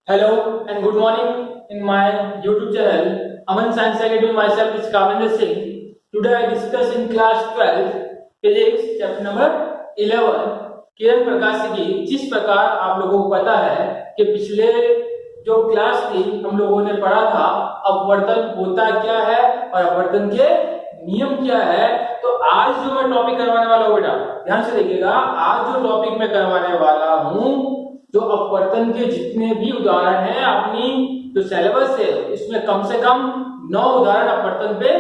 Hello and good morning in my YouTube channel Aman Science Academy. Myself is Kavendra Singh. Today I discuss in class 12 physics chapter number 11 किरण प्रकाश की। जिस प्रकार आप लोगों को पता है कि पिछले जो क्लास थी हम लोगों ने पढ़ा था अपवर्तन होता क्या है और अपवर्तन के नियम क्या है। तो आज जो मैं टॉपिक करवाने वाला हूँ बेटा ध्यान से देखिएगा। आज जो टॉपिक मैं करवाने वाला हूँ जो अपवर्तन के जितने भी उदाहरण हैं अपनी जो सिलेबस है इसमें कम से कम 9 उदाहरण अपवर्तन पे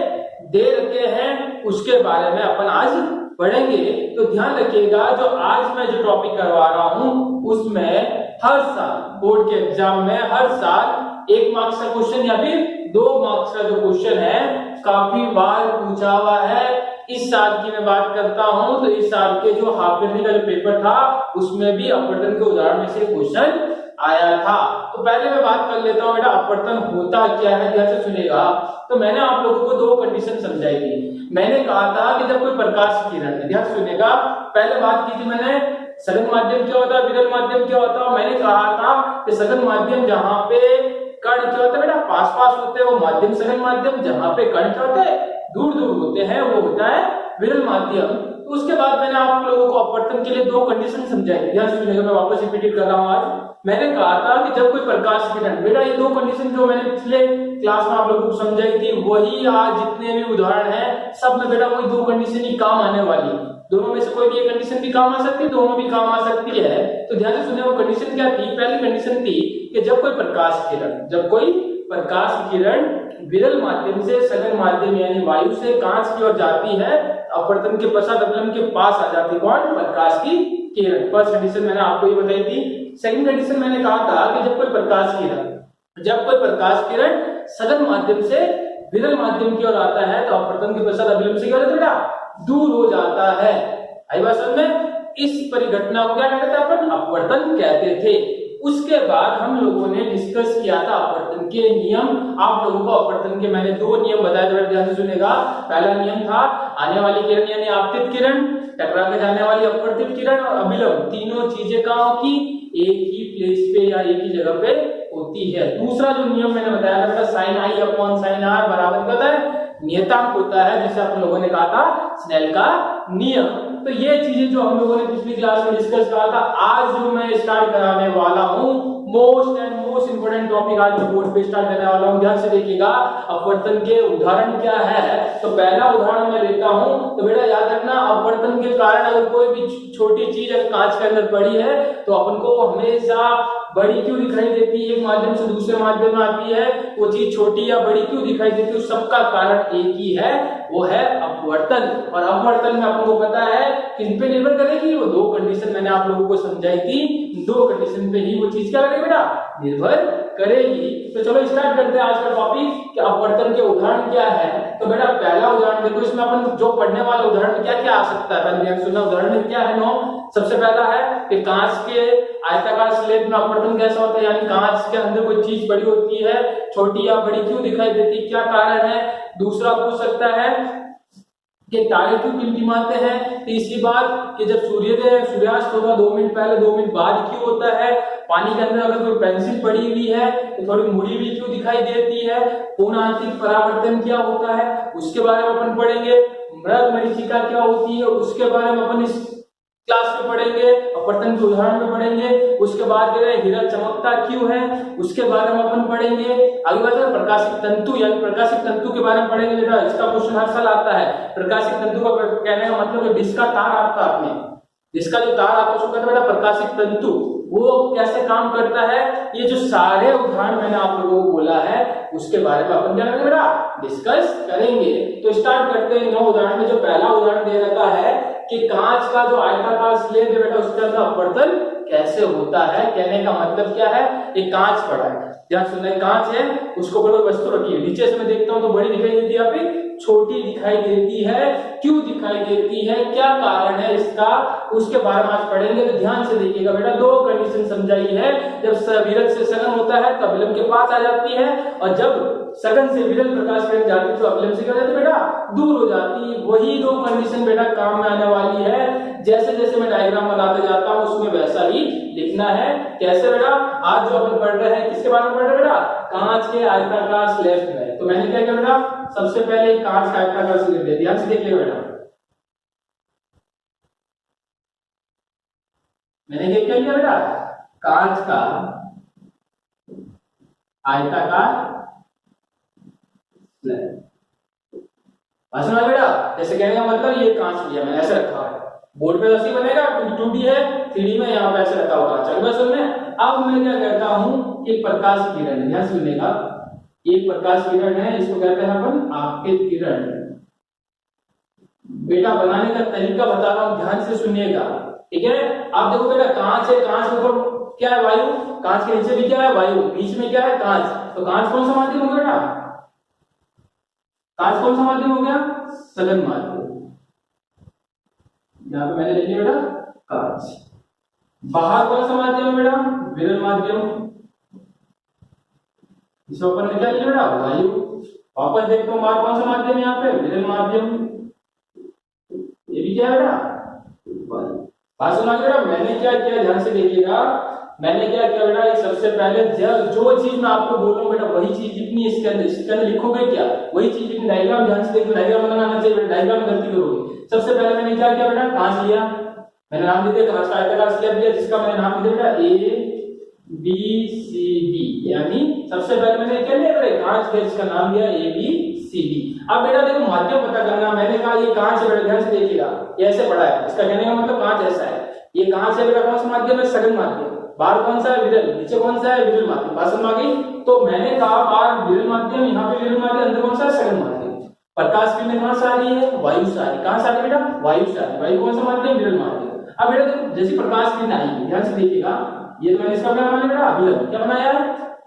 दे रखे हैं, उसके बारे में अपन आज पढ़ेंगे। तो ध्यान रखिएगा जो आज मैं जो टॉपिक करवा रहा हूं उसमें हर साल बोर्ड के एग्जाम में हर साल 1 मार्क्स का क्वेश्चन या फिर 2 मार्क्स का जो क्वेश्चन है काफी बार पूछा हुआ है। इस साल की मैं बात करता हूं तो इस साल के जो हाफ ईयरली का जो पेपर था उसमें भी अपवर्तन के उदाहरण में से क्वेश्चन आया था। तो पहले मैं बात कर लेता हूं बेटा अपवर्तन होता क्या है, ध्यान से सुनेगा। तो मैंने आप लोगों को 2 कंडीशन समझाई थी। मैंने कहा था कि जब कोई प्रकाश किरण, ध्यान से सुनेगा, पहले बात की थी मैंने सघन माध्यम क्या होता है, विरल माध्यम क्या होता है। मैंने कहा था कि सघन माध्यम जहां पे कण क्या होता है बेटा पास पास होते हैं वो माध्यम सघन माध्यम, जहां पे कण क्या होते हैं दूर दूर होते हैं वो होता है विरल माध्यम। तो उसके बाद मैंने आप लोगों को अपवर्तन के लिए 2 कंडीशन समझाई, ध्यान से सुनिएगा, मैं वापस रिपीट कर रहा हूं। आज मैंने कहा था कि जब कोई प्रकाश किरण, बेटा ये 2 कंडीशन जो मैंने पिछले क्लास में आप लोगों को समझाई थी वही आज जितने भी उदाहरण हैं सब में बेटा वही 2 कंडीशन ही काम आने वाली। दोनों में से कोई भी एक कंडीशन भी काम आ सकती है, दोनों भी काम आ सकती है। तो ध्यान से सुनिए वो कंडीशन क्या थी। पहली कंडीशन थी कि जब कोई प्रकाश किरण विरल माध्यम से सघन माध्यम यानी वायु से कांच की ओर जाती है अपवर्तन के पश्चात अपलंब के पास आ जाती है कौन, प्रकाश की किरण। फर्स्ट कंडीशन मैंने आपको ये बताई थी। सेकंड कंडीशन मैंने कहा था कि जब कोई प्रकाश किरण सघन माध्यम से विरल माध्यम की ओर आता है तो अपवर्तन के पश्चात अपलंब से क्या होता है बेटा दूर हो जाता है। आई बात समझ में। इस परिघटना को क्या कहते थे अपन, अपवर्तन कहते थे। उसके बाद हम लोगों ने डिस्कस किया था अपवर्तन के नियम। आप लोगों को अपवर्तन के मैंने 2 नियम बताए थे, ध्यान से सुनेगा। पहला नियम था आने वाली किरण यानी आपतित किरण, टकरा के जाने वाली अपवर्तित किरण और अभिलंब, तीनों चीजें कहां की एक ही प्लेस पे या एक ही जगह पे होती है। दूसरा जो नियम मैंने बताया था बेटा sin i upon sin r बराबर क्या होता है, नियतांक होता है, जिसे आप लोगों ने कहा था स्नेल का नियम। तो ये चीजें जो हम लोगों ने पिछली क्लास में डिस्कस करा था, आज जो मैं स्टार्ट कराने वाला हूं मोस्ट इंपोर्टेंट टॉपिक आज मैं बोर्ड पे स्टार्ट करने वाला हूं। ध्यान से देखिएगा अपवर्तन के उदाहरण क्या है। तो पहला उदाहरण मैं लेता हूं। तो बेटा याद रखना अपवर्तन के कारण अगर कोई भी छोटी चीज अगर कांच के अंदर पड़ी है तो अपन को हमेशा बड़ी क्यों दिखाई देती है, एक माध्यम से दूसरे माध्यम में आती है, वो चीज छोटी या बड़ी क्यों दिखाई देती है, उस सबका कारण एक ही है, वो है अपवर्तन। और अपवर्तन में आपको पता है किन पे निर्भर करेगी, वो 2 कंडीशन मैंने आप लोगों को समझाई थी। 2 कंडीशन पे ही वो चीज क्या करेगी बेटा निर्भर करेगी। तो चलो स्टार्ट करते हैं आज का टॉपिक कि अपवर्तन के उदाहरण क्या है। तो बेटा पहला उदाहरण देखो, इसमें अपन जो पढ़ने वाले उदाहरण में क्या क्या आ सकता है पहले ध्यान सुनना। उदाहरण में क्या है 9, सबसे पहला है कि कांच के आयताकार स्लेब में अपवर्तन कैसा होता है, यानी कांच के अंदर कोई चीज बड़ी होती है, छोटी या बड़ी क्यों दिखाई देती, क्या कारण है। दूसरा पूछ सकता है कि तारे क्यों टिमटिमाते हैं। तीसरी बात कि जब सूर्यास्त होगा 2 मिनट पहले 2 मिनट बाद क्यों होता है। पानी के अंदर अगर कोई पेंसिल पड़ी हुई है तो थोड़ी मुड़ी हुई क्यों दिखाई देती है। पूर्ण आंतरिक परावर्तन क्या होता है उसके बारे में अपन पढ़ेंगे। मृग मरीचिका क्या होती है उसके बारे में अपन इस क्लास में पढ़ेंगे, अपवर्तन के उदाहरण में पढ़ेंगे। उसके बाद हीरा चमकता क्यों है उसके बारे में अपन पढ़ेंगे। अगली बात है प्रकाशिक तंतु, यानी प्रकाशिक तंतु के बारे में पढ़ेंगे बेटा। इसका क्वेश्चन हर साल आता है। प्रकाशिक तंतु का कहने का मतलब जिसका तार आता है आपने, जिसका जो तार आता है उसको कहते हैं बेटा प्रकाशिक तंतु। वो कैसे काम करता है, ये जो सारे उदाहरण मैंने आप लोगों को बोला है उसके बारे में अपन क्या करेंगे बेटा डिस्कस करेंगे। तो स्टार्ट करते हैं 9 उदाहरण में। जो पहला उदाहरण दे रखा है कि कांच का जो आयताकार स्लेब है बेटा उसके अंदर अपवर्तन कैसे होता है। कहने का मतलब क्या है, एक कांच पड़ा है, ध्यान सुनना, कांच है उसको कोई वस्तु रखी है, नीचे से मैं देखता हूं तो बड़ी दिखाई देती है, छोटी दिखाई देती है, क्यों दिखाई देती है, क्या कारण है इसका। उसके बारे में आज पढ़ेंगे। तो ध्यान से देखिएगा बेटा, दो कंडीशन समझाई है। जब विरल से सघन होता है तो अभिलंब के पास आ जाती है, और जब सघन से विरल प्रकाश किरण जाती है तो अभिलंब से क्या हो जाती है बेटा, दूर हो जाती है। वही दो कंडीशन बेटा काम में आने वाली है। जैसे जैसे मैं डायग्राम बनाते जाता हूं उसमें वैसा ही लिखना है। कैसे बेटा, आज जो अपन पढ़ रहे हैं किसके बारे में पढ़ रहे हैं बेटा, कांच के आयताकार स्लैब में। तो मैंने क्या किया बेटा, सबसे पहले कांच का आयताकार स्लैब दे दिया। ध्यान से देखिए बेटा, मैंने क्या किया बेटा, कांच का आयताकार स्लैब बेटा। जैसे कहने का मतलब ये कांच लिया मैंने, ऐसे रखा है बोर्ड पे, ऐसे बनेगा 2D है 3D में, यहाँ पे ऐसे रखा हुआ कांच। बस में अब मैं क्या कहता हूं, एक प्रकाश किरण, ध्यान से सुनिएगा, एक प्रकाश किरण है, इसको कहते हैं अपन आपतित किरण। बेटा बनाने का तरीका बता रहा हूं, ध्यान से सुनिएगा, ठीक है। आप देखो बेटा, कांच है, कांच के ऊपर क्या है, वायु, कांच के नीचे भी क्या है, वायु, बीच में क्या है, कांच। तो कांच कौन सा माध्यम हो गया बेटा, कांच कौन सा माध्यम हो गया, सघन माध्यम। यहाँ पे मैंने लिख लिया बेटा कांच। बाहर कौन सा माध्यम है बेटा, विरल माध्यम। इस ऊपर ने क्या लिया बेटा, वायु। वापस देखता हूं बाहर कौन सा माध्यम है, यहाँ पे विरल माध्यम। ये भी क्या है बेटा, वायु। बात सुना बेटा, मैंने क्या किया, ध्यान से देखिएगा, मैंने क्या किया बेटा, सबसे पहले जो चीज मैं आपको बोल रहा हूँ बेटा, वही चीज लिखनी है। इसके अंदर लिखोगे क्या, वही चीज लिखनी। डायग्राम ध्यान से देखो, डायग्राम बनाना आना चाहिए बेटा, डायग्राम गलती करोगे। सबसे पहले मैंने क्या किया बेटा, कांच लिया, मैंने नाम दे दिया कांच का आयताकार स्लैब लिया, जिसका मैंने नाम दिया बेटा ABCD। यानी सबसे पहले मैंने क्या लिया बेटा, कांच लिया, जिसका नाम दिया ABCD। अब बेटा देखो माध्यम पता करना, मैंने कहा ये कांच है बेटा, ध्यान से देखिएगा, ये ऐसे पड़ा है, इसका कहने का मतलब कांच ऐसा है। ये कांच है बेटा, कौन सा माध्यम है, सघन माध्यम। बाहर कौन सा है, विरल, नीचे कौन सा है, विरल माध्यम। बात समझ आ गई। तो मैंने कहा बाहर विरल माध्यम, यहाँ पे विरल माध्यम, अंदर कौन सा है, सघन माध्यम। प्रकाश किरण कहां से आ रही है, वायु से आ रही है। कहां से आ रही है बेटा, वायु से आ रही है। वायु कौन सा माध्यम, विरल माध्यम। अब बेटा देखो, जैसी प्रकाश किरण आएगी, ध्यान से देखिएगा, ये तो मैंने इसका क्या बनाया बेटा, अभिलंब। क्या बनाया है,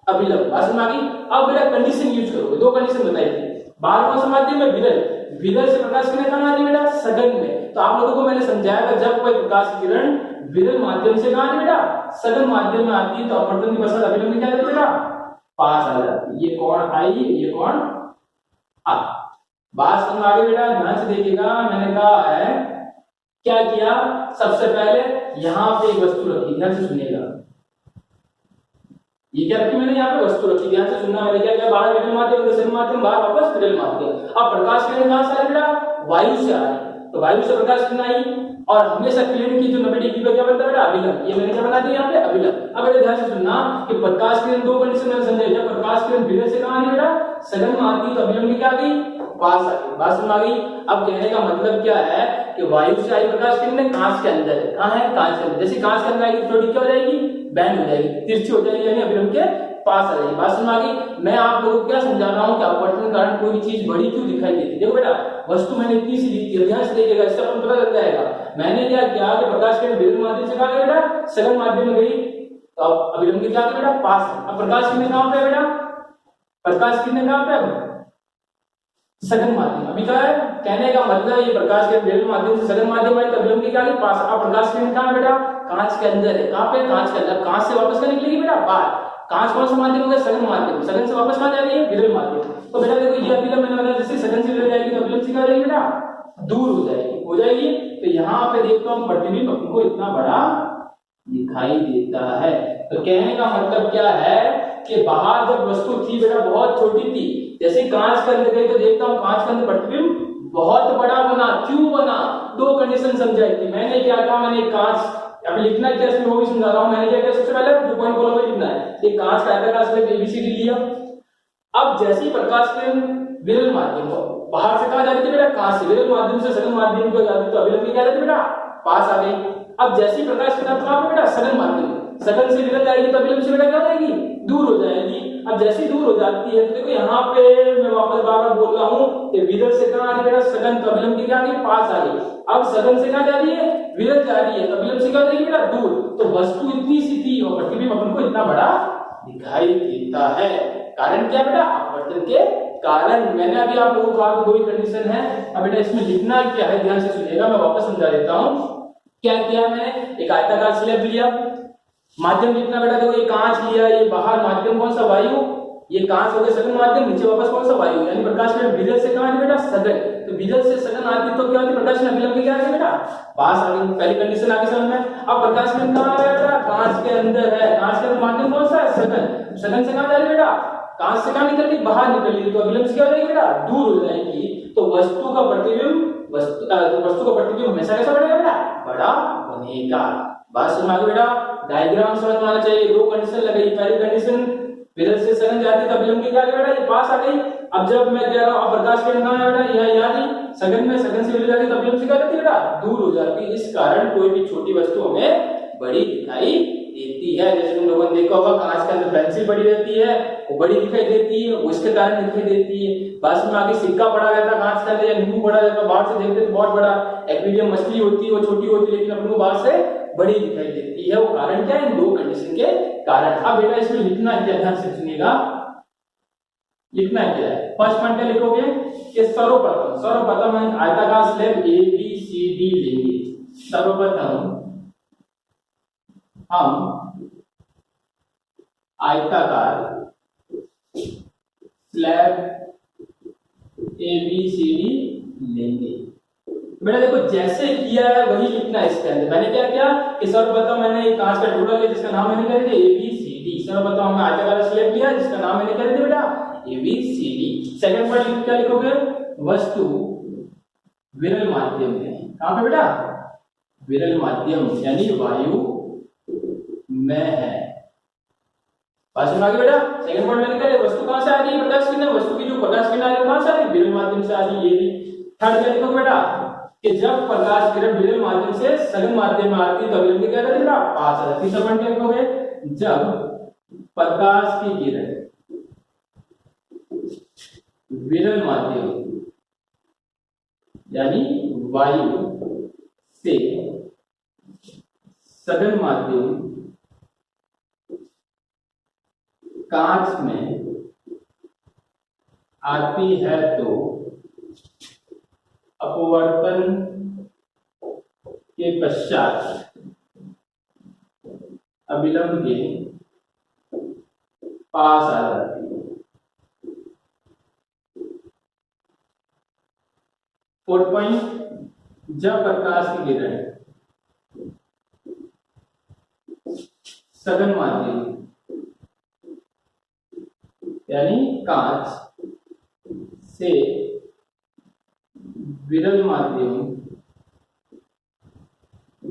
अभिलंब। बात समझ आ गई। अब बेटा कंडीशन यूज करोगे, दो कंडीशन बताई थी। बाहर कौन सा माध्यम है, विरल, विरल से प्रकाश किरण कहां आ रही है बेटा, सघन में। तो आप लोगों को मैंने समझाया था, जब कोई प्रकाश किरण विरल माध्यम से कहां बेटा, सघन माध्यम में आती है, तो अपवर्तन की पश्चात अभिलंब क्या है बेटा, पास आ जाती है। ये कौन आई, ये कौन आ। बात समझ आ गई बेटा, ध्यान से देखिएगा। मैंने कहा है क्या किया, सबसे पहले यहां पे एक वस्तु रखी, ध्यान से सुनिएगा। ये क्या रखी मैंने, यहाँ पे वस्तु रखी, ध्यान से सुनना। मैंने क्या किया, बाहर विरल माध्यम, सघन माध्यम, बाहर वापस विरल माध्यम। अब प्रकाश किरण कहां से आ रही बेटा, वायु से आ रही। तो वायु से प्रकाश किरण आई, और हमेशा किरण की जो 90 डिग्री पर क्या बनता है बेटा, अभिलंब। ये मैंने क्या बना दिया यहाँ पे, अभिलंब। अब बेटा ध्यान से सुनना कि प्रकाश किरण दो कंडीशन में समझाई। जब प्रकाश किरण विरल से कहां आ रही बेटा, सघन में आती, तो अभिलंब क्या आ गई, पास आ गई। बात समझ आ गई। अब कहने का मतलब क्या है कि वायु से आई प्रकाश किरण कांच के अंदर है। कहां है, कांच के अंदर। जैसे कांच के अंदर आएगी थोड़ी क्या हो जाएगी, बैंड हो जाएगी, तिरछी हो जाएगी, यानी अभिलंब के पास आ जाएगी। बात समझ आ गई। मैं आप लोगों को क्या समझा रहा हूं कि अपवर्तन के कारण कोई चीज बड़ी क्यों दिखाई देती है। देखो बेटा, वस्तु मैंने इतनी सी लिखी है, ध्यान से देखिएगा, इससे अपन पता लग जाएगा। मैंने क्या किया कि प्रकाश किरण विरल माध्यम से कहां गई बेटा, सघन माध्यम में गई, तो अब अभिलंब की क्या बेटा, पास है। अब प्रकाश किरण कहां पे बेटा, प्रकाश किरण कहां पे, सघन माध्यम। अभी क्या है, कहने का मतलब ये प्रकाश किरण विरल माध्यम से सघन माध्यम है, तो अभिलंब की क्या गई, पास। अब प्रकाश किरण कहां बेटा, कांच के अंदर है। कहां पे, कांच के अंदर। कांच से वापस क्या निकलेगी बेटा, बाहर। कांच कौन सा माध्यम हो गया, सघन माध्यम। सघन से वापस कहां जा रही है, विरल माध्यम। तो बेटा देखो, ये अभिलंब मैंने बताया, जैसे सघन से विरल जाएगी तो अभिलंब से क्या हो जाएगी बेटा, दूर हो जाएगी, हो जाएगी। तो यहाँ पे देखता हूँ प्रतिबिंब हमको इतना बड़ा दिखाई देता है। तो कहने का मतलब क्या है कि बाहर जब वस्तु थी बेटा बहुत छोटी थी, जैसे कांच के अंदर गई तो देखता हूँ कांच के अंदर प्रतिबिंब बहुत बड़ा बना। क्यों बना, दो कंडीशन समझाई थी मैंने। क्या कहा, मैंने कांच, अभी लिखना क्या इसमें वो भी समझा रहा हूँ। मैंने क्या किया, सबसे पहले 2 पॉइंट कॉलम में लिखना है, ये कांच का आयताकार स्लैब ABCD लिया। अब जैसे ही प्रकाश किरण विरल माध्यम बाहर से कहां जा रही थी बेटा, कांच से, विरल माध्यम से सघन माध्यम को जाती, तो अभिलंब की क्या जाती बेटा, पास आ गई। अब जैसे ही प्रकाश किरण कहां पे बेटा, सघन माध्यम, सघन से विरल जाएगी तो अभिलंब से बेटा क्या हो जाएगी, दूर हो जाएगी। अब जैसी दूर हो जाती है तो देखो यहाँ पे मैं वापस बार बार बोल रहा हूँ कि विरल से कहां आ रही बेटा, सघन, तो अभिलंब की क्या आ गई, पास आ गई। अब सघन से कहां जा रही है, विरल जा रही है, तो अभिलंब से क्या हो जाएगी बेटा, दूर। तो वस्तु इतनी सी थी और प्रतिबिंब अपन को इतना बड़ा दिखाई देता है। कारण क्या बेटा, अपवर्तन के कारण। मैंने अभी आप लोगों को कहा दो ही कंडीशन है। अब बेटा इसमें लिखना क्या है, ध्यान से सुनिएगा, मैं वापस समझा देता हूं। क्या किया मैंने, एक आयताकार स्लैब लिया, माध्यम कितना बेटा, देखो ये कांच लिया, ये बाहर माध्यम कौन सा, वायु, ये कांच हो गया सघन माध्यम, नीचे वापस कौन सा, वायु, यानी प्रकाश किरण विरल से कहां है बेटा, सघन, तो विरल से सघन आती तो क्या होती, प्रकाश किरण विलंब की क्या है बेटा, पास आ गई, पहली कंडीशन आगे समझ में। अब प्रकाश किरण कहां आ रहा है बेटा, कांच के अंदर है, कांच के माध्यम कौन सा है, सघन, सघन से कहां जा रही है बेटा, कांच से कहां निकल रही, बाहर निकल रही, तो विलंब से क्या हो जाएगी बेटा, दूर हो जाएगी, तो वस्तु का प्रतिबिंब वस्तु का प्रतिबिंब हमेशा कैसा बढ़ेगा बेटा, बड़ा बनेगा। बात समझ में आ गई बेटा, डायग्राम समझ में आना चाहिए। दो कंडीशन लगाई, पहली कंडीशन विरल से सघन जाती तब विलंब की क्या बेटा, ये पास आ गई। अब जब मैं कह रहा हूं अब प्रकाश किरण कहां है बेटा, यहां नहीं, सघन में, सघन से विरल जाती तब विलंब से क्या जाती बेटा, दूर हो जाती। इस कारण कोई भी छोटी वस्तु हमें बड़ी दिखाई देती है। जैसे तुम लोगों ने देखा होगा कांच के अंदर पेंसिल बड़ी रहती है, वो बड़ी दिखाई देती है, उसके कारण दिखाई देती है। बात में आगे सिक्का बड़ा रहता कांच के अंदर, या नींबू बड़ा रहता, बाहर से देखते तो बहुत बड़ा, एक्वेरियम मछली होती है वो छोटी होती है, लेकिन अपने को बाहर से बड़ी दिखाई देती है। वो कारण क्या है, इन दो कंडीशन के कारण। अब बेटा इसमें लिखना क्या, ध्यान से सुनिएगा, लिखना क्या है, फर्स्ट पॉइंट क्या लिखोगे कि सर्वप्रथम हम आयताकार slab A B C D लेंगे। सर्वप्रथम हम आयताकार slab A B C D लेंगे। मैंने देखो जैसे किया है वही लिखना है इसके अंदर। मैंने क्या किया कि सर्वप्रथम मैंने एक कांच का टुकड़ा लिया जिसका नाम मैंने कर दिया ए बी सी डी। सर्वप्रथम हमने आयताकार स्लैब लिया जिसका नाम मैंने कर दिया बेटा A B C D. Second point क्या लिखोगे, वस्तु विरल माध्यम में, कहां पे बेटा, विरल माध्यम यानी वायु में है। बात समझ आ गई बेटा। सेकंड पॉइंट मैंने कहा वस्तु कहां से आ रही है, प्रकाश किरण, वस्तु की जो प्रकाश किरण आ रही है कहां से आ रही है, विरल माध्यम से आ रही है। ये भी थर्ड क्या लिखोगे बेटा कि जब प्रकाश किरण विरल माध्यम से सघन माध्यम में आती है तो विलंब क्या करती है, पास आ जाती है। तीसरा पॉइंट क्या लिखोगे, जब प्रकाश की किरण विरल माध्यम यानी वायु से सघन माध्यम कांच में आती है तो अपवर्तन के पश्चात अविलंब के पास आ जाती है। फोर्थ पॉइंट, जब प्रकाश की किरण सघन माध्यम यानी कांच से विरल माध्यम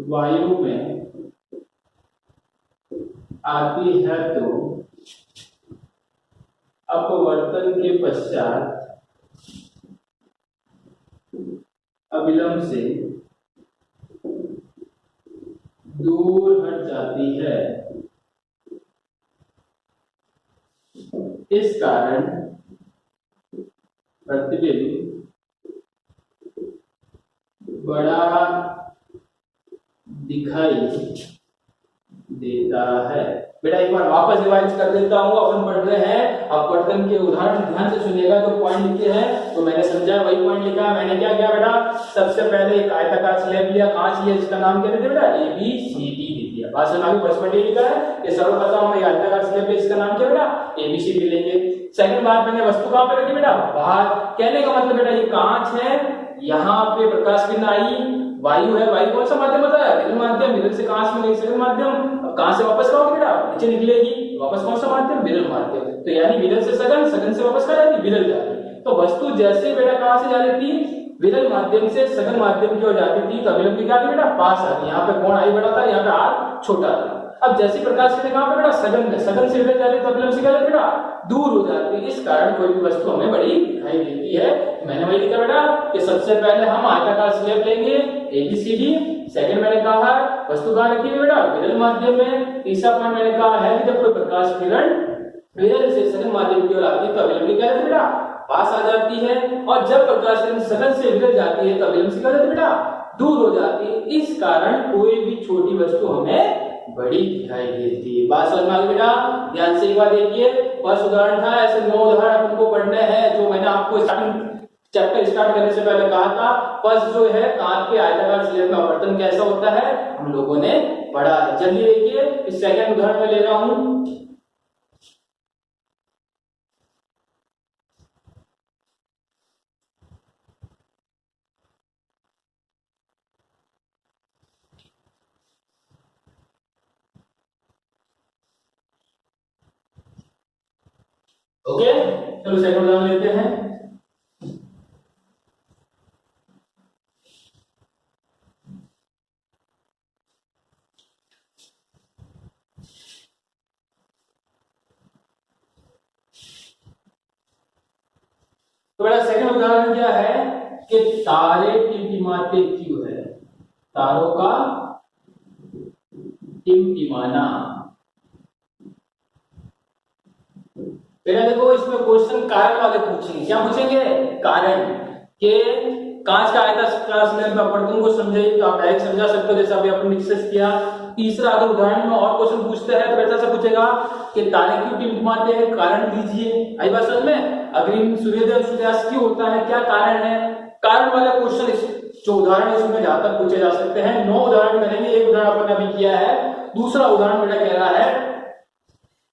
वायु में आती है तो अपवर्तन के पश्चात अविलंब से दूर हट जाती है। इस कारण प्रतिबिंब बड़ा दिखाई देता है। बेटा एक बार वापस रिवाइज कर देता हूँ, अपन पढ़ रहे हैं अपवर्तन के उदाहरण, ध्यान से सुनिएगा। जो पॉइंट लिखे हैं तो मैंने समझा वही पॉइंट लिखा। मैंने क्या किया बेटा, सबसे पहले एक आयताकार स्लैब लिया, कांच लिया जिसका नाम क्या देते बेटा ए बी सी डी दे दिया। भाषण में फर्स्ट पॉइंट ये लिखा है कि सर्वप्रथम हम एक आयताकार स्लैब लिया जिसका नाम क्या बेटा ए बी सी डी लेंगे। सेकंड बात मैंने वस्तु कहां पे रखी बेटा, बाहर। कहने का मतलब बेटा ये कांच है, यहाँ पे प्रकाश किरण आई, वायु है, वायु कौन सा माध्यम होता है, विरल माध्यम, विरल से कांच में गई सघन माध्यम, कहां से वापस आओगे बेटा, नीचे निकलेगी, वापस कौन सा माध्यम, विरल माध्यम। तो यानी विरल से सघन, सघन से वापस कहां जाती, विरल जाती। तो वस्तु जैसे बेटा कहां से जा रही थी, विरल माध्यम से सघन माध्यम की ओर जाती थी, तो विलंब की क्या थी बेटा, पास आ गई। यहाँ पे कोण आई बड़ा था, यहाँ पे आर छोटा था। अब जैसे प्रकाश किरण कहां पे बेटा, सघन में, सघन से विरल जा रही, तो विलंब से क्या बेटा, दूर हो जाती है। इस कारण कोई भी वस्तु हमें बड़ी दिखाई देती है। मैंने वही लिखा बेटा कि सबसे पहले हम आयताकार स्लैब लेंगे एबीसीडी। सेकंड मैंने कहा है वस्तु कहां रखी है बेटा, विरल माध्यम में। तीसरा पॉइंट मैंने कहा है कि जब कोई प्रकाश किरण विरल से सघन माध्यम की ओर आती है तो विलंब की क्या है बेटा, पास आ जाती है। और जब प्रकाश किरण सघन से विरल जाती है तो विलंब से क्या बेटा, दूर हो जाती है। इस कारण कोई भी छोटी वस्तु हमें बड़ी दिखाई देती है। बात समझ में आ गई बेटा, ध्यान से एक बार देखिए। फर्स्ट उदाहरण था, ऐसे 9 उदाहरण आपको पढ़ने हैं जो मैंने आपको स्टार्टिंग चैप्टर स्टार्ट करने से पहले कहा था फर्स्ट जो है कांच के आयताकार सिलेंडर में अपवर्तन कैसा होता है हम लोगों ने पढ़ा है। जल्दी देखिए इस सेकंड उदाहरण में ले रहा हूं। ओके चलो सेकंड उदाहरण लेते हैं। तो मेरा सेकंड उदाहरण क्या है कि तारे टिमटिमाते क्यों है, तारों का टिमटिमाना। देखो इसमें क्वेश्चन कारण वाले पूछेंगे, क्या पूछेंगे कारण के कांच का आयताकार सिलेंडर में अपवर्तन को समझाइए तो आप डायरेक्ट समझा सकते हो जैसा अभी अपन डिस्कस किया। तीसरा अगर उदाहरण में और क्वेश्चन पूछते हैं तो ऐसा से पूछेगा कि तारे क्यों टिमटिमाते हैं, कारण दीजिए। आई बात समझ में, अग्रिम सूर्योदय और सूर्यास्त क्यों होता है, क्या कारण है, कारण वाले क्वेश्चन जो उदाहरण इसमें ज्यादातर पूछे जा सकते हैं। 9 उदाहरण करेंगे, एक उदाहरण अपन अभी किया है, दूसरा उदाहरण मेरा कह रहा है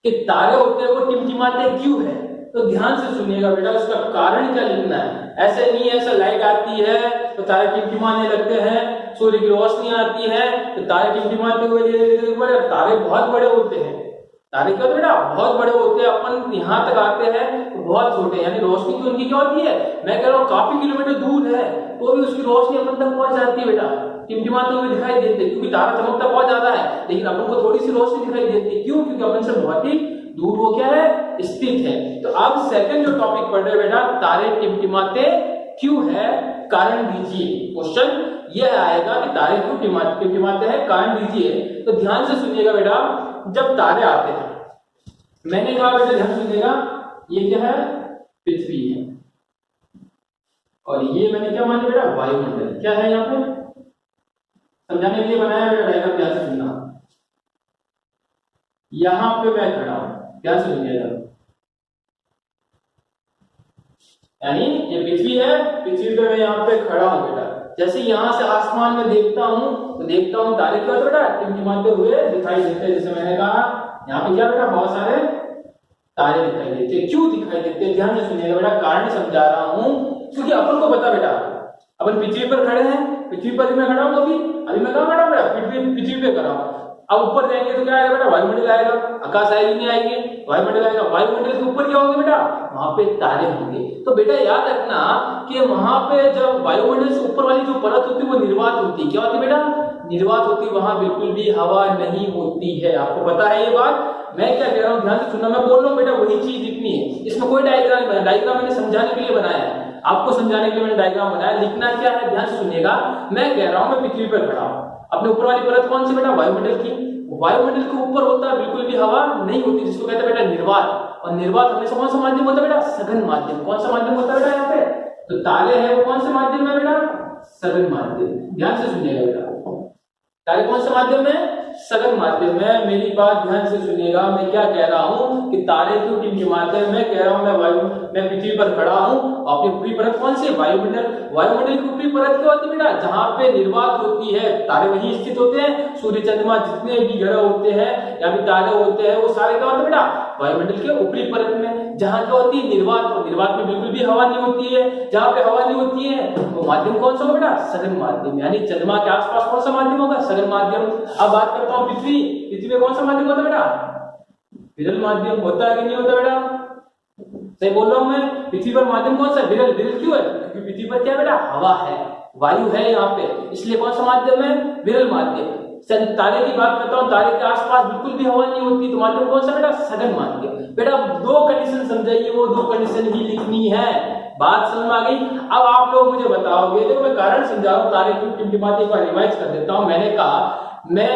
कि तारे होते हैं वो टिमटिमाते क्यों है। तो ध्यान से सुनिएगा बेटा, उसका कारण क्या लिखना है। ऐसे नहीं है ऐसा लाइट आती है तो तारे टिमटिमाने लगते हैं, सूर्य की रोशनी आती है तो तारे टिमटिमाते हुए, तारे बहुत बड़े होते हैं, तारे क्या बेटा बहुत बड़े होते हैं, अपन यहाँ तक आते हैं तो बहुत छोटे, यानी रोशनी तो उनकी क्या होती है, मैं कह रहा हूँ काफी किलोमीटर दूर है तो भी उसकी रोशनी अपन तक पहुंच जाती है बेटा, टिमटिमाते हुए दिखाई देते, क्योंकि तारा चमकता बहुत ज्यादा है लेकिन अपन को थोड़ी सी रोशनी दिखाई देती है। क्यों? क्योंकि अपन से बहुत ही दूर वो क्या है, स्थित है। तो अब सेकंड जो टॉपिक पढ़ रहे बेटा, तारे टिमटिमाते क्यों है, कारण दीजिए। क्वेश्चन यह आएगा कि तारे क्यों टिमटिमाते हैं, कारण दीजिए। तो ध्यान से सुनिएगा बेटा, जब तारे आते हैं, मैंने कहा बेटा ध्यान सुनिएगा, ये क्या है, पृथ्वी है और ये मैंने क्या माना बेटा, वायुमंडल। क्या है यहाँ पे, समझाने के लिए बनाया बेटा डायग्राम, ध्यान से सुनना। यहां पे मैं खड़ा हूं, ध्यान से सुनिएगा, यानी ये पृथ्वी है, पृथ्वी पे मैं यहाँ पे खड़ा हूं बेटा। जैसे यहां से आसमान में देखता हूं तो देखता हूं तारे क्या बेटा टिमटिमाते हुए दिखाई देते हैं। जैसे मैंने कहा यहाँ पे क्या बेटा बहुत सारे तारे दिखाई देते हैं। क्यों दिखाई देते हैं, ध्यान से सुनिएगा बेटा, कारण समझा रहा हूं। क्योंकि अपन को पता बेटा, अपन पृथ्वी पर खड़े हैं, पृथ्वी पर मैं खड़ा हूं, अभी मैं कहां खड़ा हूं बेटा, पृथ्वी पे खड़ा हूं। अब ऊपर जाएंगे तो क्या आएगा बेटा, वायुमंडल आएगा, आकाश आएगी नहीं आएगी, वायुमंडल आएगा, वायुमंडल के ऊपर क्या होंगे बेटा, वहां पे तारे होंगे। तो बेटा याद रखना कि वहां पे जब वायुमंडल से ऊपर वाली जो परत होती है वो निर्वात होती है। क्या होती है बेटा, निर्वात होती है, वहां बिल्कुल भी हवा नहीं होती है। आपको पता है ये बात, मैं क्या कह रहा हूँ ध्यान से सुनना, मैं बोल रहा हूँ बेटा वही चीज लिखनी है। इसमें कोई डायग्राम नहीं, डायग्राम मैंने समझाने के लिए बनाया है, आपको समझाने के लिए मैंने डायग्राम बनाया। लिखना क्या है, ध्यान से सुनिएगा, मैं कह रहा हूं मैं पृथ्वी पर खड़ा हूं, अपने ऊपर वाली परत कौन सी बेटा, वायुमंडल की। वायुमंडल के ऊपर होता है बिल्कुल भी हवा नहीं होती, जिसको कहते हैं बेटा निर्वात। और निर्वात हमेशा कौन सा माध्यम होता है बेटा, सघन माध्यम। कौन सा माध्यम होता है बेटा यहाँ पे, तो तारे हैं वो कौन से माध्यम है बेटा, सघन माध्यम। ध्यान से सुनिएगा बेटा, तारे कौन से माध्यम में, सघन माध्यम में। मेरी बात ध्यान से सुनिएगा, मैं क्या कह रहा हूं कि तारे क्यों टिमटिमाते हैं। मैं कह रहा हूं मैं पृथ्वी पर खड़ा हूं, अपनी ऊपरी परत कौन सी, वायुमंडल। वायुमंडल की ऊपरी परत क्या होती है बेटा, जहां पे निर्वात होती है, तारे वहीं स्थित होते हैं। सूर्य चंद्रमा जितने भी ग्रह होते हैं या फिर तारे होते हैं वो सारे क्या होते हैं बेटा, वायुमंडल के ऊपरी परत में, जहां क्या होती है, निर्वात। और निर्वात में बिल्कुल भी हवा नहीं होती है, जहां पे हवा नहीं होती है तो माध्यम कौन सा होगा बेटा, सघन माध्यम। यानी चंद्रमा के आसपास कौन सा माध्यम होगा, सघन माध्यम। अब बात करता हूं पृथ्वी, पृथ्वी में कौन सा माध्यम होता है बेटा, विरल माध्यम। होता है कि नहीं होता बेटा, सही बोल रहा हूं मैं, पृथ्वी पर माध्यम कौन सा, विरल। विरल क्यों है, क्योंकि पृथ्वी पर क्या बेटा, हवा है, वायु है यहाँ पे, इसलिए कौन सा माध्यम है, विरल माध्यम। तारे की बात करता हूं, तारे के आसपास बिल्कुल भी हवा नहीं होती तो माध्यम कौन सा बेटा, सघन माध्यम। बेटा 2 कंडीशन समझाइए, वो 2 कंडीशन ही लिखनी है। बात समझ में आ गई। अब आप लोग मुझे बताओगे, देखो मैं कारण समझा रहा हूं, तारे क्यों टिमटिमाते, एक बार रिवाइज कर देता हूं। मैंने कहा मैं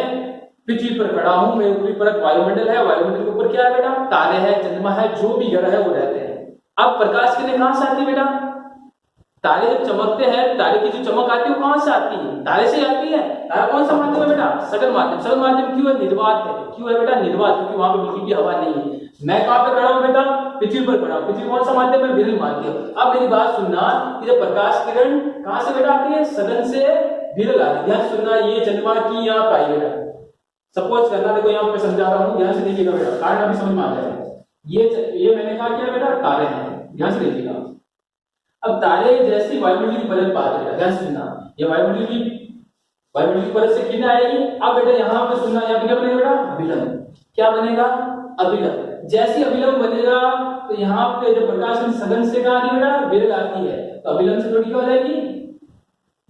पृथ्वी पर खड़ा हूं, मेरे ऊपरी परत वायुमंडल है, वायुमंडल के ऊपर क्या है बेटा, तारे हैं, चंद्रमा है, जो भी ग्रह है वो रहते हैं। अब प्रकाश किरण कहां से आती है बेटा, तारे जब चमकते हैं, तारे की जो चमक आती है वो कहां से आती है, तारे से आती है। तारा कौन सा माध्यम है बेटा, सघन माध्यम। सघन माध्यम क्यों है, निर्वात है। क्यों है बेटा, निर्वात, क्योंकि वहां पे बिल्कुल भी हवा नहीं है। मैं कहाँ पे खड़ा हूँ बेटा, पृथ्वी पर खड़ा हूँ। पृथ्वी कौन सा माध्यम है, विरल माध्यम। अब मेरी बात सुनना कि जब प्रकाश किरण कहाँ से बेटा आती है, सदन से विरल आती है। ध्यान सुनना, ये चंद्रमा की यहाँ पे आई बेटा, सपोज करना, देखो यहाँ पे समझा रहा हूँ, ध्यान से देखिएगा बेटा, कारण अभी समझ में आ जाएगा। ये मैंने कहा क्या बेटा, तारे हैं, ध्यान से देखिएगा। अब तारे जैसी वायुमंडल की परत पाते हैं, ध्यान सुनना, ये वायुमंडल की परत से किरण आएगी। अब बेटा यहाँ पे सुनना, यहाँ पे क्या बनेगा बेटा, अभिलंब। क्या बनेगा, अभिलंब। जैसी अभिलंब बनेगा तो यहाँ पे जब प्रकाश सदन से कहा बेटा विरल आती है, तो अभिलंब से थोड़ी क्या हो जाएगी,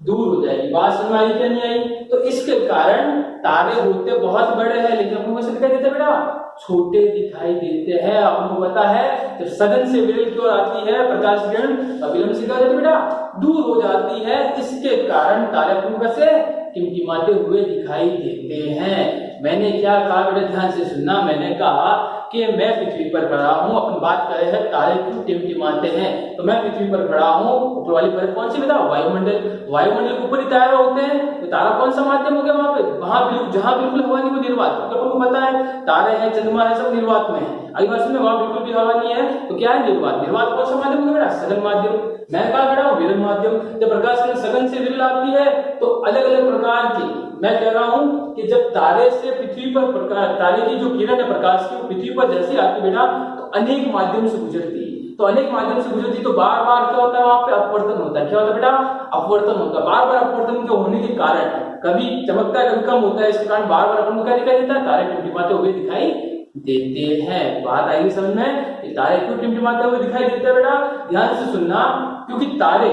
दूर हो जाएगी। बात समझ आई क्या नहीं आई। तो इसके कारण तारे होते बहुत बड़े हैं, लेकिन अपने को दिखाई देते बेटा छोटे दिखाई देते हैं। आपको पता है जब सदन से विरल की ओर आती है प्रकाश किरण, अभिलंब से क्या हो जाती है बेटा, दूर हो जाती है। इसके कारण तारे अपने से टिमटिमाते हुए दिखाई देते हैं। मैंने क्या कहा बेटा, ध्यान से सुनना, मैंने कहा कि मैं पृथ्वी पर खड़ा हूं, अपन बात कर रहे हैं तारे क्यों टिमटिमाते हैं, तो मैं पृथ्वी पर खड़ा हूं, ऊपर वाली परत कौन सी बेटा, वायुमंडल। वायुमंडल के ऊपर ही तारे होते हैं, तो तारा कौन सा माध्यम हो गया वहां पे, जहां बिल्कुल हवा नहीं, वो निर्वात। तो आपको पता है तारे हैं, चंद्रमा है, सब निर्वात में है। अगली बात में वहां बिल्कुल भी हवा नहीं है, तो क्या है, निर्वात। निर्वात कौन सा माध्यम हो गया बेटा, सघन माध्यम। मैं कहा बेटा विरल माध्यम। जब प्रकाश किरण सघन से विरल आती है तो अलग अलग प्रकार की, मैं कह रहा हूं कि जब तारे से पृथ्वी पर प्रकाश, तारे की जो किरण है प्रकाश की, पृथ्वी पर जैसे आती है बेटा, तो अनेक माध्यम से गुजरती है। तो अनेक माध्यम से गुजरती तो बार बार क्या होता है, वहां पे अपवर्तन होता है। क्या होता है बेटा, अपवर्तन होता है। बार बार अपवर्तन के होने के कारण कभी चमकता है, कभी कम होता है। इसके कारण बार बार अपन को क्या दिखाई देता है, तारे टिमटिमाते हुए दिखाई देते हैं। बात आएगी समझ में कि तारे क्यों टिमटिमाते हुए दिखाई देते हैं बेटा, ध्यान से सुनना। क्योंकि तारे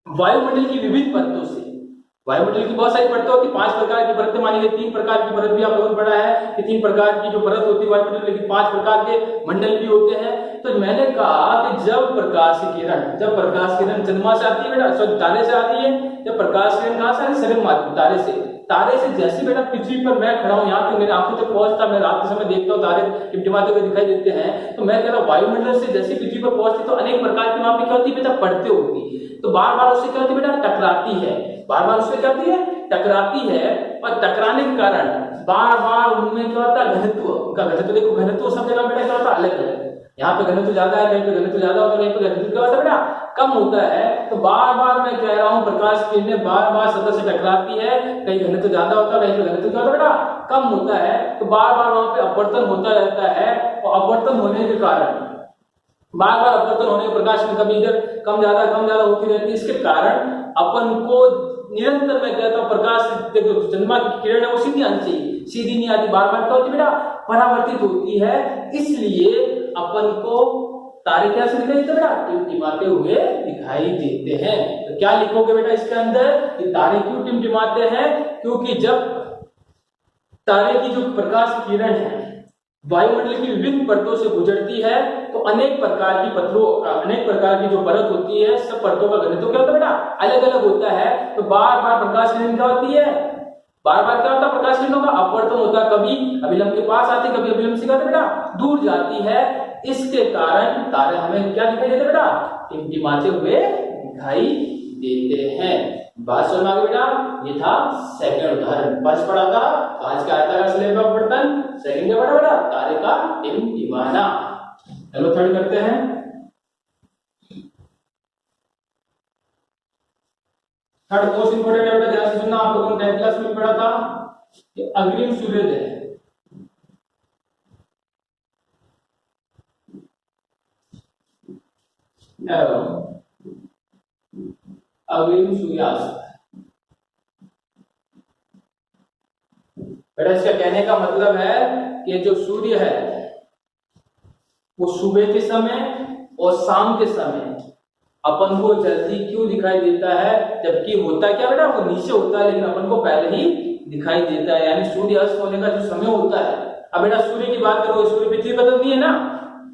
वायुमंडल की विभिन्न परतों से, वायुमंडल की बहुत सारी परतें होती है, 5 प्रकार की परतें मानी गई। 3 प्रकार की परत भी आप लोगों को पढ़ा है कि 3 प्रकार की जो परत होती है वायुमंडल, लेकिन 5 प्रकार के मंडल भी होते हैं। तो मैंने कहा कि जब प्रकाश किरण चंद्रमा से आती है बेटा, सॉरी तारे से आती है, जब प्रकाश किरण कहां से आती है, सघन माध्यम, तारे से जैसे बेटा पृथ्वी पर मैं खड़ा हूं, यहाँ पे मेरे आंखों तक पहुंचता, मैं रात के समय देखता हूँ तारे टिमटिमाते हुए दिखाई देते हैं। तो मैं कह रहा हूँ वायुमंडल से जैसे पृथ्वी पर पहुंचती तो अनेक प्रकार की वहां पे क्या होती है बेटा, परतें होती। तो बार बार उससे क्या होती है बेटा, टकराती है। बार बार उससे क्या होती है, टकराती है। और टकराने के कारण बार बार उनमें क्या होता है, घनत्व, उनका घनत्व देखो, घनत्व सब जगह बेटा क्या होता है, अलग अलग। यहाँ पे घनत्व ज्यादा है, कहीं पे घनत्व ज्यादा होता है, कहीं पे घनत्व क्या होता है बेटा, कम होता है। तो बार बार मैं कह रहा हूँ प्रकाश किरणें बार बार सतह से टकराती है, कहीं घनत्व ज्यादा होता है, कहीं पे घनत्व क्या होता है बेटा, कम होता है। तो बार बार वहां पे अपवर्तन होता रहता है, और अपवर्तन होने के कारण बार बार अपवर्तन होने के प्रकाश में कभी इधर कम ज्यादा होती रहती है। इसके कारण अपन को निरंतर, मैं कहता हूँ प्रकाश, देखो चंद्रमा की किरण है वो सीधी आनी चाहिए, सीधी नहीं आती, बार बार क्या होती है बेटा, परावर्तित होती है। इसलिए अपन को तारे कैसे दिखाई देते बेटा, टिमटिमाते हुए दिखाई देते हैं। तो क्या लिखोगे बेटा इसके अंदर कि तारे क्यों टिमटिमाते हैं, क्योंकि जब तारे की जो प्रकाश किरण है वायुमंडल की विभिन्न परतों से गुजरती है, तो अनेक प्रकार की जो परत होती है, सब परतों का घनत्व क्या होता है बेटा, अलग अलग होता है। तो बार बार प्रकाश किरण क्या होती है, बार बार क्या होता है, प्रकाश किरणों का अपवर्तन होता है। कभी अभिलंब के पास आती है, कभी अभिलंब से क्या होता है बेटा, दूर जाती है। इसके कारण तारे हमें क्या दिखाई देते बेटा, टिमटिमाते हुए दिखाई देते हैं। बात समझ में आ गई बेटा। ये था सेकंड उदाहरण, फर्स्ट पढ़ा था आज का आयताकार स्लेब का अपवर्तन, सेकंड क्या पढ़ा बेटा, तारे का टिमटिमाना। चलो थर्ड करते हैं। थर्ड मोस्ट इंपोर्टेंट है बेटा, ध्यान से सुनना, आप लोगों ने 10th क्लास में पढ़ा था कि अग्रिम सूर्योदय एवं अग्रिम सूर्यास्त। बेटा इसका कहने का मतलब है कि जो सूर्य है वो सुबह के समय और शाम के समय अपन को जल्दी क्यों दिखाई देता है, जबकि होता क्या बेटा, वो नीचे होता है, लेकिन अपन को पहले ही दिखाई देता है। यानी सूर्य अस्त होने का जो समय होता है। अब बेटा सूर्य की बात करो, सूर्य पृथ्वी पर तो नहीं है ना,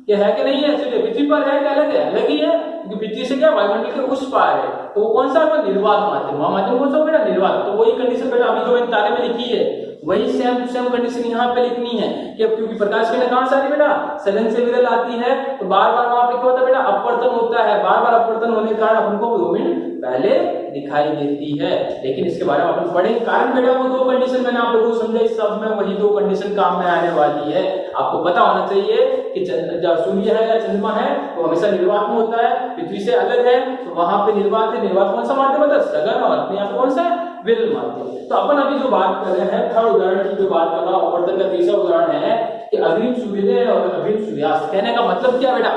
क्या है कि नहीं है, सूर्य पृथ्वी पर है क्या, अलग है, अलग ही है, क्योंकि पृथ्वी से क्या वायुमंडल के उस पार है। तो वो कौन सा निर्वात माध्यम, वहां माध्यम कौन सा बेटा, निर्वात। तो वही कंडीशन बेटा अभी जो मैंने तारे में लिखी है वही सेम टू सेम कंडीशन यहाँ पे लिखनी है कि अब क्योंकि प्रकाश किरण कहां से आ रही बेटा, सघन से विरल आती है, तो बार बार वहां पे क्या होता है बेटा, अपवर्तन होता है, बार बार अपवर्तन होने के कारण अपन को 2 मिनट पहले दिखाई देती है। लेकिन इसके बारे में अपन पढ़ेंगे, कारण बेटा वो 2 कंडीशन मैंने आप लोगों को समझा, इस सब में वही 2 कंडीशन काम में आने वाली है। आपको पता होना चाहिए कि जब सूर्य है या चंद्रमा है वो हमेशा निर्वात में होता है, पृथ्वी से अलग है तो वहां पे निर्वात है। निर्वात कौन सा माध्यम होता है, सघन, और अपने आप कौन सा है, विरल माध्यम। तो अपन अभी जो बात कर रहे हैं थर्ड उदाहरण की जो बात कर रहा हूं, अपवर्तन का तीसरा उदाहरण है कि अग्रिम सूर्योदय और अग्रिम सूर्यास्त। कहने का मतलब क्या बेटा,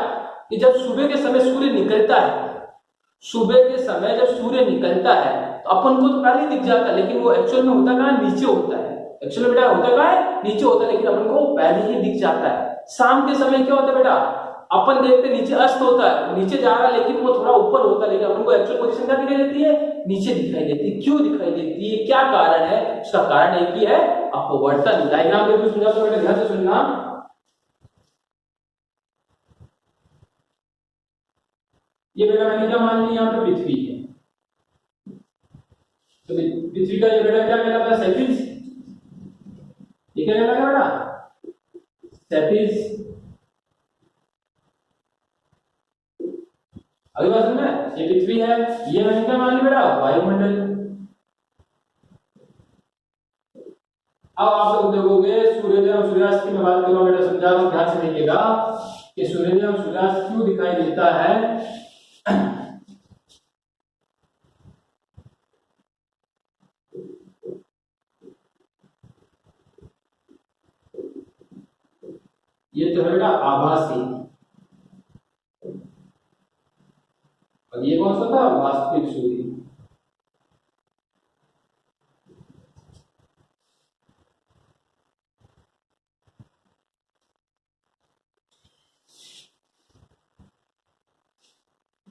कि जब सुबह के समय सूर्य निकलता है, सुबह के समय जब सूर्य निकलता है तो अपन को तो पहले दिख जाता है, लेकिन वो एक्चुअल में होता कहां, नीचे होता है। एक्चुअल में बेटा होता कहां है, नीचे होता है, लेकिन अपन को पहले ही दिख जाता है। शाम के समय क्या होता है बेटा, अपन देखते नीचे अस्त होता है, नीचे जा रहा है लेकिन वो थोड़ा ऊपर होता है, लेकिन अपन को एक्चुअल पोजीशन क्या दिखाई देती है, नीचे दिखाई देती है। क्यों दिखाई देती है, क्या कारण है, उसका कारण एक ही है, अपवर्तन। डायग्राम में भी समझा तो बेटा ध्यान से सुनना। ये बेटा मैंने क्या मान लिया, यहाँ पे पृथ्वी है, तो पृथ्वी का ये बेटा क्या कहलाता है, सेफिस। ये क्या कहलाता है बेटा, सेफिस। अगली बात सुनना, ये पृथ्वी है, ये मैंने क्या मान लिया बेटा, वायुमंडल। अब आप लोग देखोगे सूर्योदय और सूर्यास्त की मैं बात करूंगा बेटा, समझा रहा हूं, ध्यान से देखिएगा कि सूर्योदय और सूर्यास्त क्यों दिखाई देता है। ये तो है बेटा आभासी, और ये कौन सा था, वास्तविक सूर्य।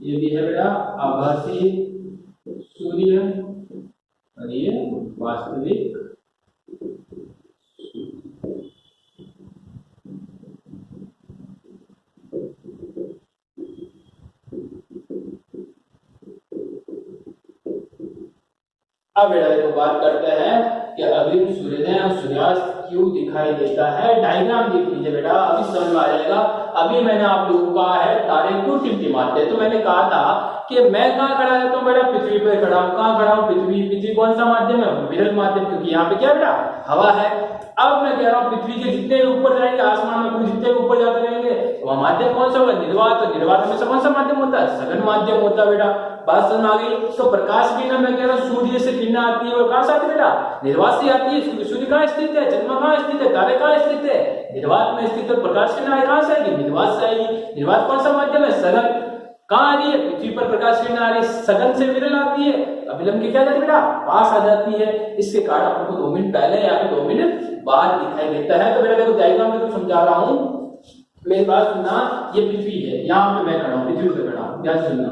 ये भी है बेटा आभासी सूर्य, और ये वास्तविक। अब बेटा देखो बात करते हैं कि अग्रिम सूर्योदय और सूर्यास्त क्यों दिखाई देता है। डायग्राम देख लीजिए बेटा, अभी समझ में आ जाएगा। अभी मैंने आप लोगों को कहा है तारे क्यों टिमटिमाते हैं, तो मैंने कहा था कि मैं कहाँ खड़ा रहता हूँ बेटा, पृथ्वी पे खड़ा हूँ। कहाँ खड़ा हूँ, पृथ्वी। पृथ्वी कौन सा माध्यम है, विरल माध्यम, क्योंकि यहाँ पे क्या बेटा, हवा है। अब मैं कह रहा हूँ पृथ्वी के जितने ऊपर जाएंगे आसमान में, जितने ऊपर जाते रहेंगे तो वह माध्यम कौन सा होगा, निर्वात। तो निर्वात हमेशा कौन सा माध्यम होता है, सघन माध्यम होता है बेटा। बात समझ आ गई। तो प्रकाश किरण मैं कह रहा हूँ सूर्य से किरण आती है, वो कहां से आती है बेटा, निर्वात से आती है। सूर्य कहां स्थित है, चंद्रमा कहां स्थित है, तारे कहां स्थित है, निर्वात में स्थित है। प्रकाश किरण कहां से आएगी, निर्वात से आएगी। निर्वात कौन सा माध्यम है, सघन। कहां आ रही है, पृथ्वी पर प्रकाश किरण आ रही है, सघन से विरल आती है, अभिलंब के क्या जाती है बेटा, पास आ जाती है। इसके कारण आपको 2 मिनट पहले या फिर 2 मिनट बाद दिखाई देता है। तो बेटा देखो डायग्राम में तो समझा रहा हूं, मेरी बात सुनना। ये पृथ्वी है, यहाँ पे मैं खड़ा हूँ, पृथ्वी पे खड़ा हूँ, ध्यान सुनना।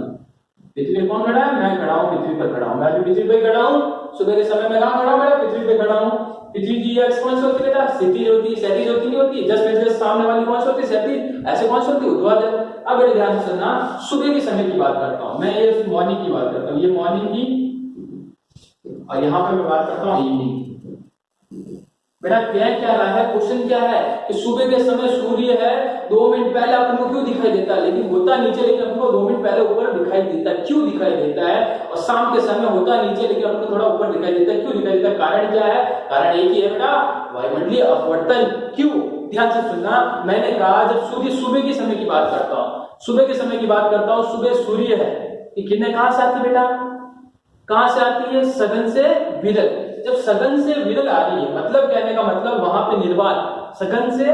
पृथ्वी पे कौन खड़ा है, मैं खड़ा हूँ, पृथ्वी पर खड़ा हूँ। मैं भी पृथ्वी पे खड़ा हूँ। सुबह के समय में कहाँ खड़ा हूँ बेटा, पृथ्वी पे खड़ा हूँ। पृथ्वी की एक्स कौन सी होती है बेटा, क्षितिज होती है, क्षैतिज होती नहीं होती। जस्ट मेरे सामने वाली कौन सी होती है, क्षैतिज। ऐसे कौन सी होती है, ऊर्ध्वाधर। अब बेटा ध्यान से सुनना, सुबह के समय की बात करता हूँ मैं, ये मॉर्निंग की बात करता हूँ, ये मॉर्निंग की, और यहाँ पे मैं बात करता हूँ इवनिंग। बेटा क्या रहा है, क्वेश्चन क्या है कि सुबह के समय सूर्य है, 2 मिनट पहले अपन को क्यों दिखाई देता है, लेकिन होता नीचे, लेकिन अपन को 2 मिनट पहले ऊपर दिखाई देता है। क्यों दिखाई देता है। और शाम के समय होता नीचे, लेकिन अपन को थोड़ा ऊपर दिखाई देता है। क्यों दिखाई देता है, कारण क्या है, कारण एक ही है बेटा, वायुमंडलीय अपवर्तन। क्यों, ध्यान से सुनना। मैंने कहा जब सूर्य, सुबह के समय की बात करता हूँ, सुबह के समय की बात करता हूँ, सुबह सूर्य है, किरणें कहां से आती बेटा, कहां से आती है, सघन से विरल। जब सघन से विरल आ रही है, मतलब कहने का मतलब वहां पे निर्वात सघन से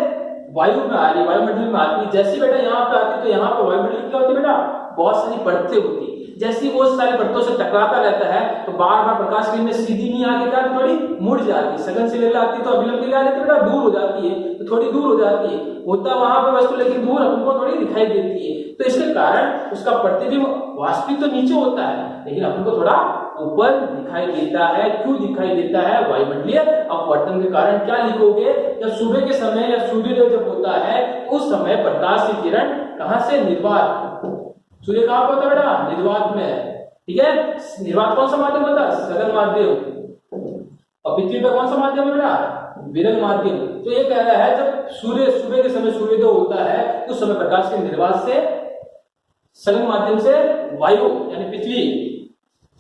वायु में आ रही है, वायुमंडल में आती है। जैसी बेटा यहाँ पे आती है, तो यहाँ पे वायुमंडल क्या होती है बेटा, बहुत सारी परतें होती है। जैसी वो सारी परतों से टकराता रहता है, तो बार बार प्रकाश किरणें सीधी नहीं आके क्या थोड़ी मुड़ जाती है। सघन से विरल आती है तो अभिलंब की क्या जाती है बेटा, दूर हो जाती है, तो थोड़ी दूर हो जाती है। होता वहां पे वस्तु, लेकिन दूर हमको थोड़ी दिखाई देती है। तो इसके कारण उसका प्रतिबिंब वास्तविक तो नीचे होता है, लेकिन अपन को थोड़ा ऊपर दिखाई देता है। क्यों दिखाई देता है, वायुमंडलीय अपवर्तन के कारण। क्या लिखोगे, जब सुबह के समय या सूर्योदय जब होता है, उस समय प्रकाश की किरण कहां से, निर्वात। सूर्य कहां पर होता है बेटा, निर्वात में, ठीक है। निर्वात कौन सा माध्यम होता है, सघन माध्यम। और पृथ्वी पर कौन सा माध्यम है बेटा, विरल माध्यम तो ये कह रहा है जब सूर्य सुबह के समय सूर्योदय होता है उस समय प्रकाश के निर्वात से सघन माध्यम से वायु यानी पृथ्वी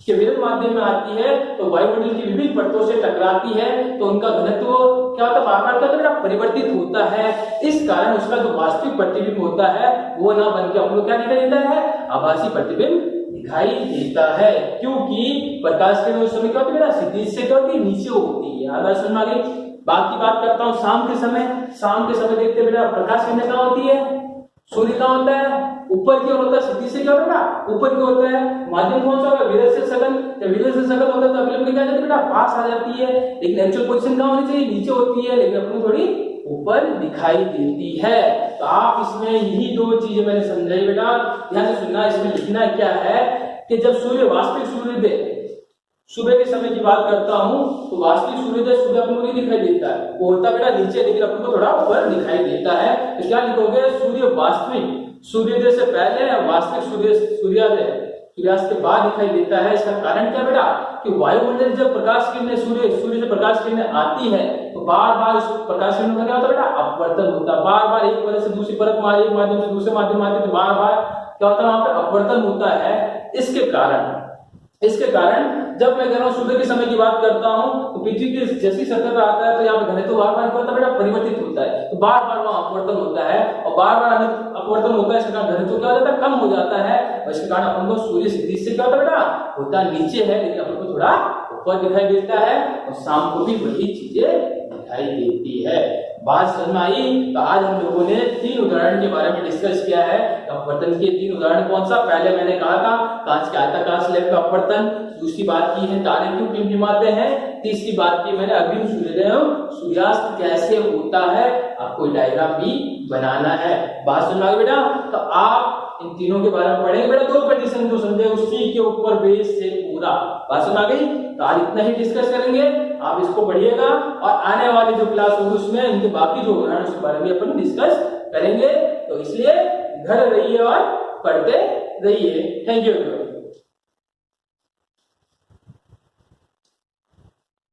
के विरल माध्यम में आती है तो वायुमंडल की विभिन्न परतों से टकराती है तो उनका घनत्व क्या होता है, बार बार क्या होता है, परिवर्तित होता है। इस कारण उसका जो वास्तविक प्रतिबिंब होता है वो ना बन के अपने क्या दिखाई देता है, आभासी प्रतिबिंब दिखाई देता है, क्योंकि प्रकाश किरण उस समय क्या होती है, क्षितिज से क्या होती है, नीचे होती है। आधा समझ में आ गई। बात की बात करता हूँ शाम के समय देखते बेटा प्रकाश किरण कहाँ होती है, सूर्य कहाँ होता है, ऊपर की ओर होता है, क्षितिज से क्या होता है, ऊपर की होता है। माध्यम कौन सा होगा, विरल से सघन। जब विरल से सघन होता है तो अभिलंब क्या जाती है बेटा, पास आ जाती है, लेकिन एक्चुअल पोजीशन कहाँ होनी चाहिए, नीचे होती है, लेकिन अपनी थोड़ी ऊपर दिखाई देती है। तो आप इसमें यही दो चीजें मैंने समझाई बेटा, ध्यान से सुनना। इसमें लिखना क्या है कि जब सूर्य वास्तविक सूर्योदय सुबह के समय की बात करता हूं तो वास्तविक सूर्योदय सूर्य अपने को नहीं दिखाई देता है, वो होता बेटा नीचे, लेकिन अपने को थोड़ा ऊपर दिखाई देता है। तो क्या लिखोगे, सूर्य वास्तविक सूर्योदय से पहले वास्तविक सूर्यास्त के बाद दिखाई देता है। इसका कारण क्या बेटा, कि वायुमंडल जब प्रकाश किरणें सूर्य से प्रकाश किरणें आती है तो बार बार उस प्रकाश किरणों का क्या होता है बेटा, अपवर्तन होता है। बार बार एक परत से दूसरी परत में, एक माध्यम से दूसरे माध्यम में आती है तो बार बार क्या होता है, वहां पर अपवर्तन होता है। इसके कारण जब मैं कह रहा हूँ सुबह के समय की बात करता हूँ तो पृथ्वी की जैसी सतह पर आता है तो यहाँ पे घनत्व बार बार क्या होता है बेटा, परिवर्तित होता है, तो बार बार वहाँ अपवर्तन होता है और बार बार अपवर्तन होता है। इसके कारण घनत्व क्या हो जाता है, कम हो जाता है और इसके कारण अपन को सूर्य क्षितिज से क्या होता है बेटा, होता नीचे है, लेकिन अपन को थोड़ा ऊपर दिखाई देता है और शाम को भी वही चीजें दिखाई देती है। बात समझ में आई। तो आज हम लोगों ने 3 उदाहरण के बारे में डिस्कस किया है। अपवर्तन के 3 उदाहरण कौन सा, पहले मैंने कहा था कांच के आयताकार स्लैब का अपवर्तन, दूसरी बात की है तारे क्यों टिमटिमाते हैं, तीसरी बात की मैंने अग्निम सूर्योदय सूर्यास्त कैसे होता है, आपको डायग्राम भी बनाना है। बात समझ में आ गई बेटा। तो आप इन तीनों के बारे में पढ़ेंगे बेटा, 2 कंडीशन जो समझे उसी के ऊपर बेस से पूरा। बात समझ आ गई। तो आज इतना ही डिस्कस करेंगे, आप इसको पढ़िएगा और आने वाली जो क्लास होगी उसमें इनके बाकी जो उदाहरण उसके बारे में अपन डिस्कस करेंगे। तो इसलिए घर रहिए और पढ़ते रहिए। Thank you.